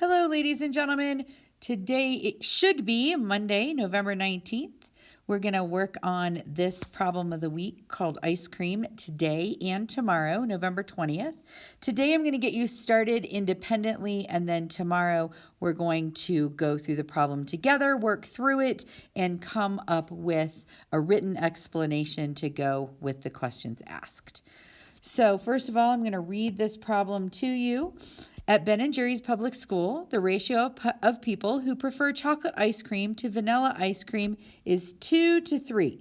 Hello, ladies and gentlemen. Today it should be Monday, November 19th. We're going to work on this problem of the week called ice cream today and tomorrow, November 20th. Today I'm going to get you started independently, and then tomorrow we're going to go through the problem together, work through it, and come up with a written explanation to go with the questions asked. So first of all, I'm going to read this problem to you. At Ben & Jerry's Public School, the ratio of people who prefer chocolate ice cream to vanilla ice cream is 2 to 3.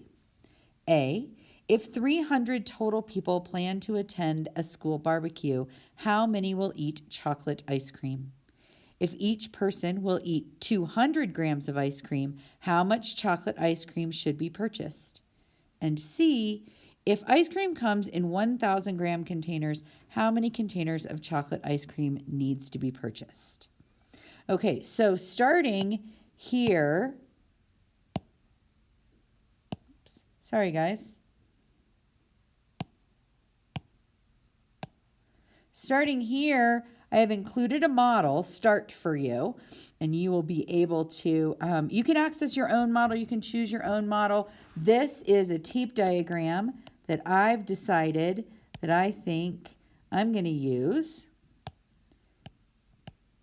A, if 300 total people plan to attend a school barbecue, how many will eat chocolate ice cream? If each person will eat 200 grams of ice cream, how much chocolate ice cream should be purchased? And C, if ice cream comes in 1,000 gram containers, how many containers of chocolate ice cream needs to be purchased? Okay, so starting here, sorry guys. Starting here, I have included a model start for you, and you will be able to, you can access your own model, you can choose your own model. This is a tape diagram that I've decided that I think I'm going to use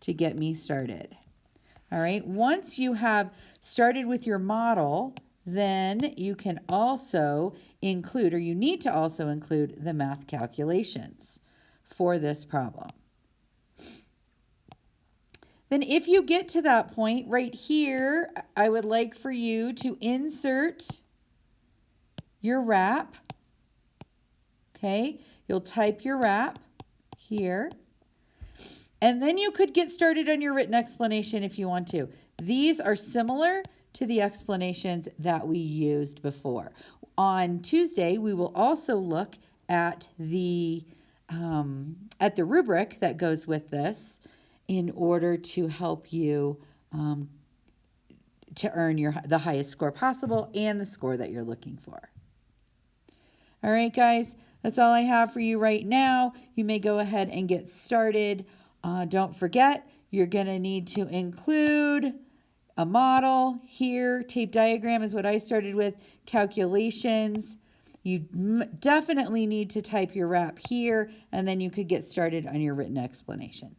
to get me started. All right, once you have started with your model, then you can also include, or you need to also include, the math calculations for this problem. Then if you get to that point right here, I would like for you to insert your wrap. Okay, you'll type your wrap here. And then you could get started on your written explanation if you want to. These are similar to the explanations that we used before. On Tuesday, we will also look at the rubric that goes with this in order to help you to earn the highest score possible and the score that you're looking for. All right, guys, that's all I have for you right now. You may go ahead and get started. Don't forget, you're going to need to include a model here. Tape diagram is what I started with. Calculations. You definitely need to type your wrap here, and then you could get started on your written explanation.